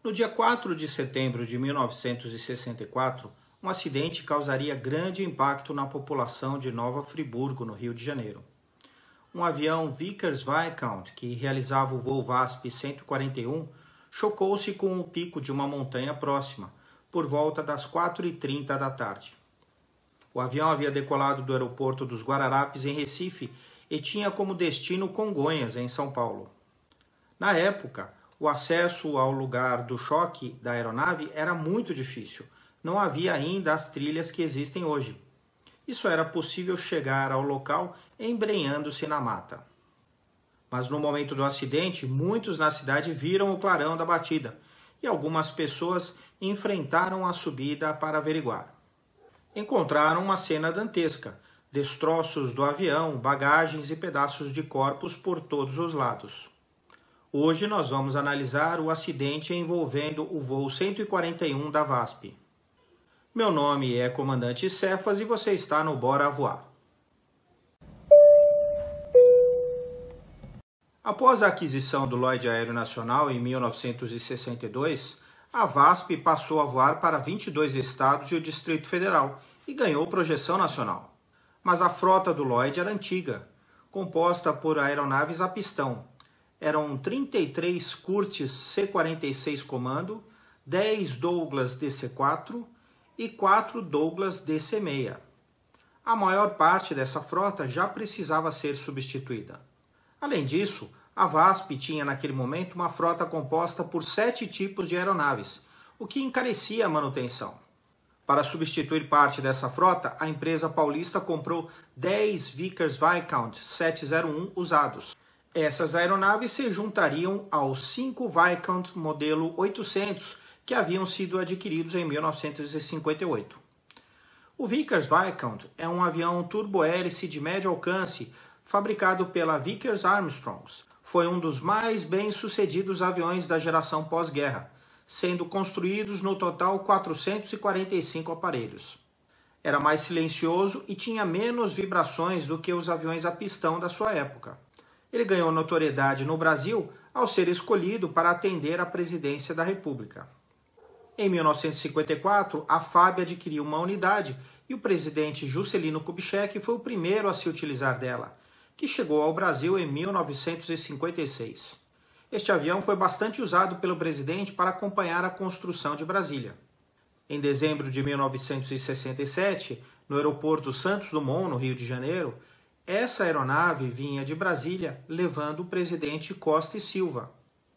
No dia 4 de setembro de 1964, um acidente causaria grande impacto na população de Nova Friburgo, no Rio de Janeiro. Um avião Vickers-Viscount, que realizava o voo VASP 141, chocou-se com o pico de uma montanha próxima, por volta das 4h30 da tarde. O avião havia decolado do aeroporto dos Guararapes, em Recife, e tinha como destino Congonhas, em São Paulo. Na época, o acesso ao lugar do choque da aeronave era muito difícil. Não havia ainda as trilhas que existem hoje. Isso era possível chegar ao local embrenhando-se na mata. Mas no momento do acidente, muitos na cidade viram o clarão da batida e algumas pessoas enfrentaram a subida para averiguar. Encontraram uma cena dantesca, destroços do avião, bagagens e pedaços de corpos por todos os lados. Hoje nós vamos analisar o acidente envolvendo o voo 141 da VASP. Meu nome é Comandante Cefas e você está no Bora Voar. Após a aquisição do Lloyd Aéreo Nacional em 1962, a VASP passou a voar para 22 estados e o Distrito Federal e ganhou projeção nacional. Mas a frota do Lloyd era antiga, composta por aeronaves a pistão. Eram 33 Curtiss C-46 Comando, 10 Douglas DC-4 e 4 Douglas DC-6. A maior parte dessa frota já precisava ser substituída. Além disso, a VASP tinha naquele momento uma frota composta por 7 tipos de aeronaves, o que encarecia a manutenção. Para substituir parte dessa frota, a empresa paulista comprou 10 Vickers-Viscount 701 usados. Essas aeronaves se juntariam aos 5 Viscount modelo 800 que haviam sido adquiridos em 1958. O Vickers-Viscount é um avião turbohélice de médio alcance fabricado pela Vickers Armstrongs. Foi um dos mais bem-sucedidos aviões da geração pós-guerra, sendo construídos no total 445 aparelhos. Era mais silencioso e tinha menos vibrações do que os aviões a pistão da sua época. Ele ganhou notoriedade no Brasil ao ser escolhido para atender à presidência da República. Em 1954, a FAB adquiriu uma unidade e o presidente Juscelino Kubitschek foi o primeiro a se utilizar dela, que chegou ao Brasil em 1956. Este avião foi bastante usado pelo presidente para acompanhar a construção de Brasília. Em dezembro de 1967, no aeroporto Santos Dumont, no Rio de Janeiro, essa aeronave vinha de Brasília levando o presidente Costa e Silva.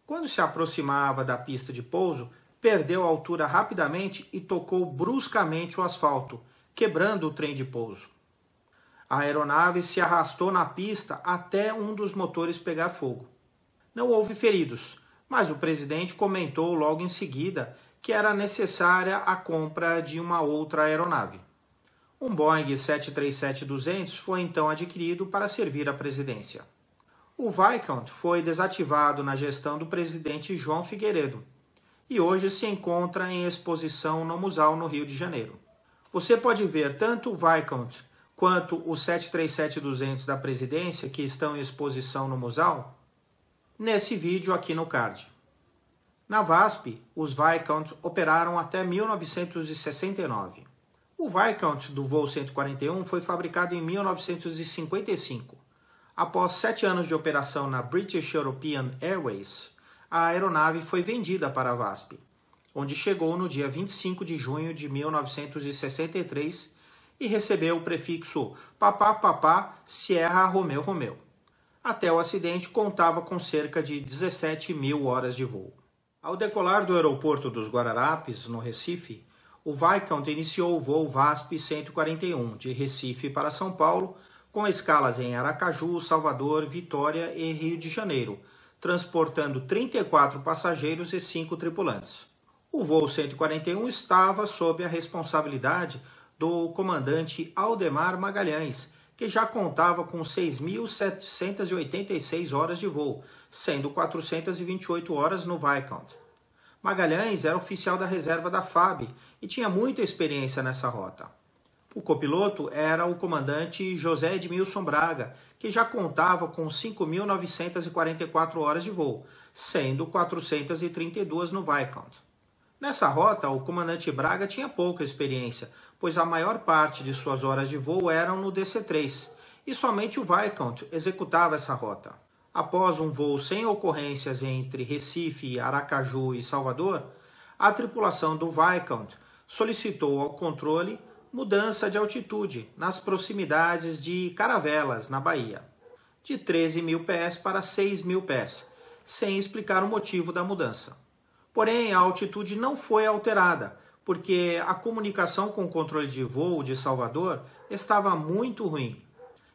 Quando se aproximava da pista de pouso, perdeu a altura rapidamente e tocou bruscamente o asfalto, quebrando o trem de pouso. A aeronave se arrastou na pista até um dos motores pegar fogo. Não houve feridos, mas o presidente comentou logo em seguida que era necessária a compra de uma outra aeronave. Um Boeing 737-200 foi então adquirido para servir à presidência. O Viscount foi desativado na gestão do presidente João Figueiredo e hoje se encontra em exposição no Museu no Rio de Janeiro. Você pode ver tanto o Viscount quanto o 737-200 da presidência que estão em exposição no museu nesse vídeo aqui no card. Na VASP, os Viscount operaram até 1969. O Viscount do voo 141 foi fabricado em 1955. Após 7 anos de operação na British European Airways, a aeronave foi vendida para a VASP, onde chegou no dia 25 de junho de 1963 e recebeu o prefixo Papá Papá Sierra Romeo Romeo. Até o acidente contava com cerca de 17.000 horas de voo. Ao decolar do aeroporto dos Guararapes, no Recife, o Viscount iniciou o voo VASP 141 de Recife para São Paulo, com escalas em Aracaju, Salvador, Vitória e Rio de Janeiro, transportando 34 passageiros e 5 tripulantes. O voo 141 estava sob a responsabilidade do comandante Aldemar Magalhães, que já contava com 6.786 horas de voo, sendo 428 horas no Viscount. Magalhães era oficial da reserva da FAB e tinha muita experiência nessa rota. O copiloto era o comandante José Edmilson Braga, que já contava com 5.944 horas de voo, sendo 432 no Viscount. Nessa rota, o comandante Braga tinha pouca experiência, pois a maior parte de suas horas de voo eram no DC-3, e somente o Viscount executava essa rota. Após um voo sem ocorrências entre Recife, Aracaju e Salvador, a tripulação do Viscount solicitou ao controle mudança de altitude nas proximidades de Caravelas, na Bahia, de 13.000 pés para 6.000 pés, sem explicar o motivo da mudança. Porém, a altitude não foi alterada, porque a comunicação com o controle de voo de Salvador estava muito ruim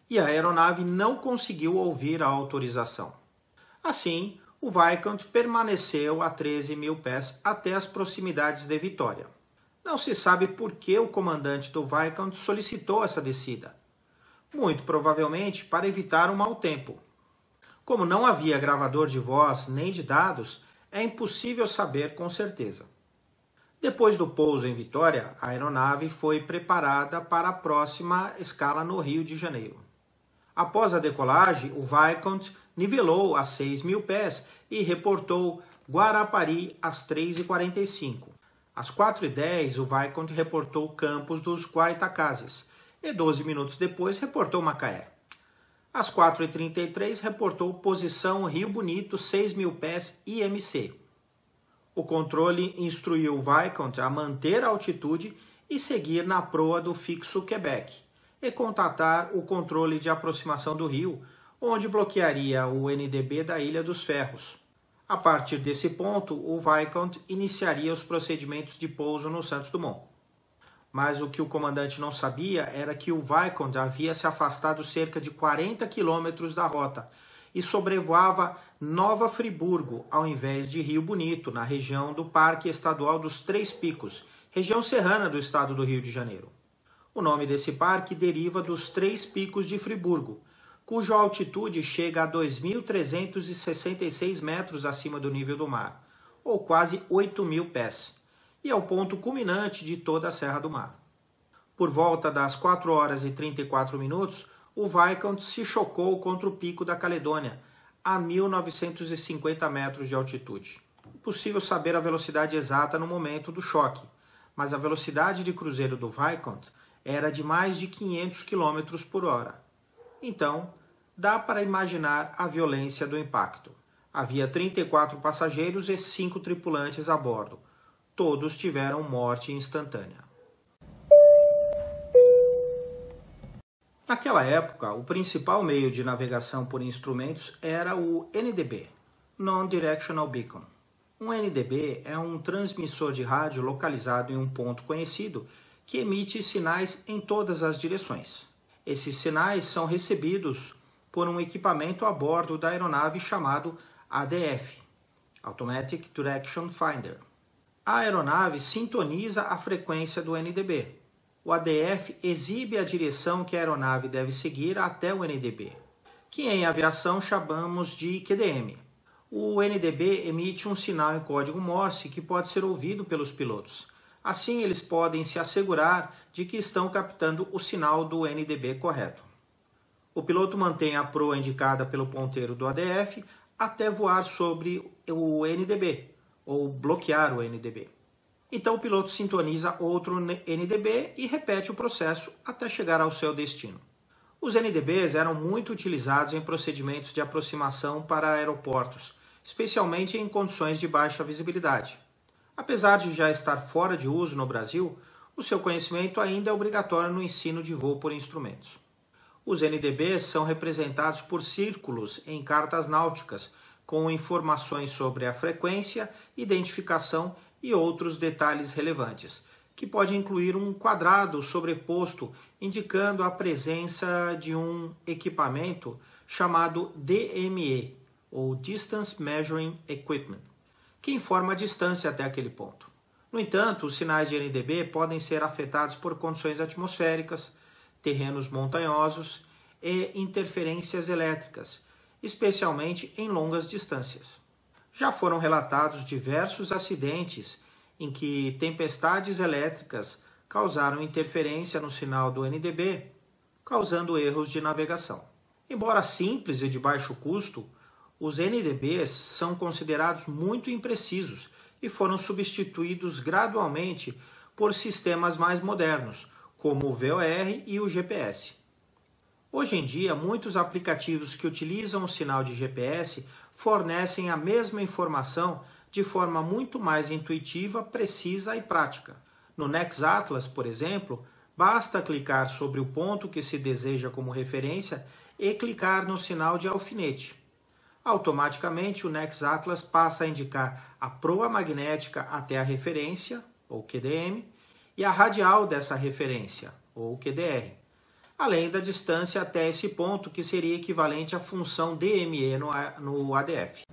e a aeronave não conseguiu ouvir a autorização. Assim, o Viscount permaneceu a 13.000 pés até as proximidades de Vitória. Não se sabe por que o comandante do Viscount solicitou essa descida. Muito provavelmente para evitar um mau tempo. Como não havia gravador de voz nem de dados, é impossível saber com certeza. Depois do pouso em Vitória, a aeronave foi preparada para a próxima escala no Rio de Janeiro. Após a decolagem, o Viscount nivelou a 6.000 pés e reportou Guarapari às 3h45. Às 4h10, o Viscount reportou Campos dos Goytacazes e 12 minutos depois reportou Macaé. Às 4h33, reportou posição Rio Bonito, 6.000 pés IMC. O controle instruiu o Viscount a manter a altitude e seguir na proa do fixo Quebec e contatar o controle de aproximação do rio, onde bloquearia o NDB da Ilha dos Ferros. A partir desse ponto, o Viscount iniciaria os procedimentos de pouso no Santos Dumont. Mas o que o comandante não sabia era que o Viscount havia se afastado cerca de 40 quilômetros da rota e sobrevoava Nova Friburgo, ao invés de Rio Bonito, na região do Parque Estadual dos Três Picos, região serrana do estado do Rio de Janeiro. O nome desse parque deriva dos Três Picos de Friburgo, cuja altitude chega a 2.366 metros acima do nível do mar, ou quase 8.000 pés, e é o ponto culminante de toda a Serra do Mar. Por volta das 4h34, o Viscount se chocou contra o Pico da Caledônia, a 1.950 metros de altitude. É possível saber a velocidade exata no momento do choque, mas a velocidade de cruzeiro do Viscount era de mais de 500 km por hora. Então, dá para imaginar a violência do impacto. Havia 34 passageiros e 5 tripulantes a bordo. Todos tiveram morte instantânea. Naquela época, o principal meio de navegação por instrumentos era o NDB, Non-Directional Beacon. Um NDB é um transmissor de rádio localizado em um ponto conhecido que emite sinais em todas as direções. Esses sinais são recebidos por um equipamento a bordo da aeronave chamado ADF, Automatic Direction Finder. A aeronave sintoniza a frequência do NDB. O ADF exibe a direção que a aeronave deve seguir até o NDB, que em aviação chamamos de QDM. O NDB emite um sinal em código Morse que pode ser ouvido pelos pilotos. Assim, eles podem se assegurar de que estão captando o sinal do NDB correto. O piloto mantém a proa indicada pelo ponteiro do ADF até voar sobre o NDB, ou bloquear o NDB. Então o piloto sintoniza outro NDB e repete o processo até chegar ao seu destino. Os NDBs eram muito utilizados em procedimentos de aproximação para aeroportos, especialmente em condições de baixa visibilidade. Apesar de já estar fora de uso no Brasil, o seu conhecimento ainda é obrigatório no ensino de voo por instrumentos. Os NDBs são representados por círculos em cartas náuticas, com informações sobre a frequência, identificação e outros detalhes relevantes, que pode incluir um quadrado sobreposto indicando a presença de um equipamento chamado DME, ou Distance Measuring Equipment, que informa a distância até aquele ponto. No entanto, os sinais de NDB podem ser afetados por condições atmosféricas, terrenos montanhosos e interferências elétricas, especialmente em longas distâncias. Já foram relatados diversos acidentes em que tempestades elétricas causaram interferência no sinal do NDB, causando erros de navegação. Embora simples e de baixo custo, os NDBs são considerados muito imprecisos e foram substituídos gradualmente por sistemas mais modernos, como o VOR e o GPS. Hoje em dia, muitos aplicativos que utilizam o sinal de GPS fornecem a mesma informação de forma muito mais intuitiva, precisa e prática. No NextAtlas, por exemplo, basta clicar sobre o ponto que se deseja como referência e clicar no sinal de alfinete. Automaticamente, o NextAtlas passa a indicar a proa magnética até a referência, ou QDM, e a radial dessa referência, ou QDR, além da distância até esse ponto, que seria equivalente à função DME no ADF.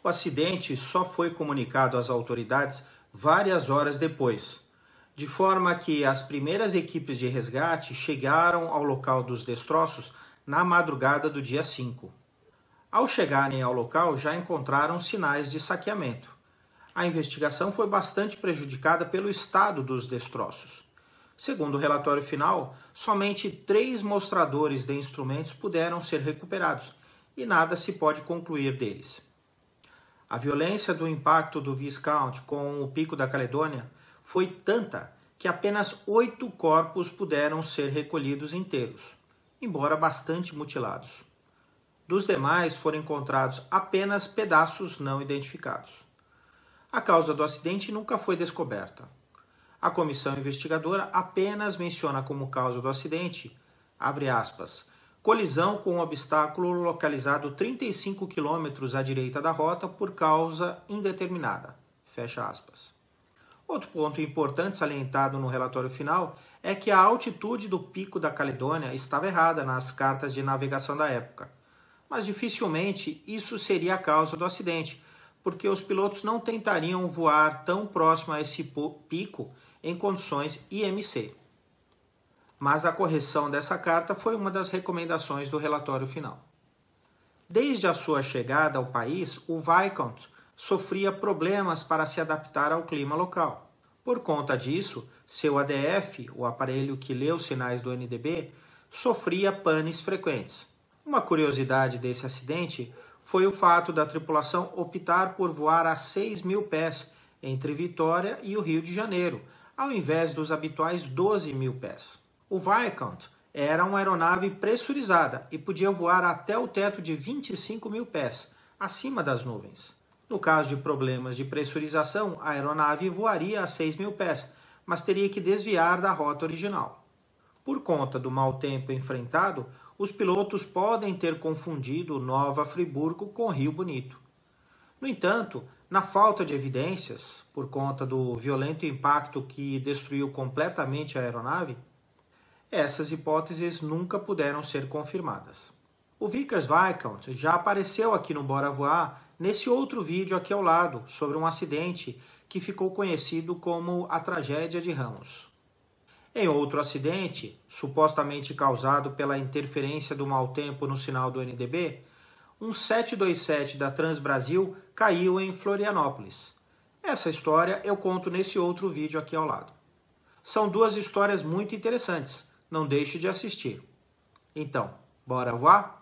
O acidente só foi comunicado às autoridades várias horas depois, de forma que as primeiras equipes de resgate chegaram ao local dos destroços na madrugada do dia 5. Ao chegarem ao local, já encontraram sinais de saqueamento. A investigação foi bastante prejudicada pelo estado dos destroços. Segundo o relatório final, somente 3 mostradores de instrumentos puderam ser recuperados e nada se pode concluir deles. A violência do impacto do Viscount com o Pico da Caledônia foi tanta que apenas 8 corpos puderam ser recolhidos inteiros, embora bastante mutilados. Dos demais foram encontrados apenas pedaços não identificados. A causa do acidente nunca foi descoberta. A comissão investigadora apenas menciona como causa do acidente, abre aspas, colisão com um obstáculo localizado 35 quilômetros à direita da rota por causa indeterminada, fecha aspas. Outro ponto importante salientado no relatório final é que a altitude do Pico da Caledônia estava errada nas cartas de navegação da época, mas dificilmente isso seria a causa do acidente, porque os pilotos não tentariam voar tão próximo a esse pico em condições IMC. Mas a correção dessa carta foi uma das recomendações do relatório final. Desde a sua chegada ao país, o Viscount sofria problemas para se adaptar ao clima local. Por conta disso, seu ADF, o aparelho que lê os sinais do NDB, sofria panes frequentes. Uma curiosidade desse acidente foi o fato da tripulação optar por voar a 6.000 pés entre Vitória e o Rio de Janeiro, ao invés dos habituais 12.000 pés. O Viscount era uma aeronave pressurizada e podia voar até o teto de 25.000 pés, acima das nuvens. No caso de problemas de pressurização, a aeronave voaria a 6.000 pés, mas teria que desviar da rota original. Por conta do mau tempo enfrentado, os pilotos podem ter confundido Nova Friburgo com Rio Bonito. No entanto, na falta de evidências, por conta do violento impacto que destruiu completamente a aeronave, essas hipóteses nunca puderam ser confirmadas. O Vickers Viscount já apareceu aqui no Bora Voar nesse outro vídeo aqui ao lado, sobre um acidente que ficou conhecido como a Tragédia de Ramos. Em outro acidente, supostamente causado pela interferência do mau tempo no sinal do NDB, um 727 da Transbrasil caiu em Florianópolis. Essa história eu conto nesse outro vídeo aqui ao lado. São 2 histórias muito interessantes, não deixe de assistir. Então, bora voar?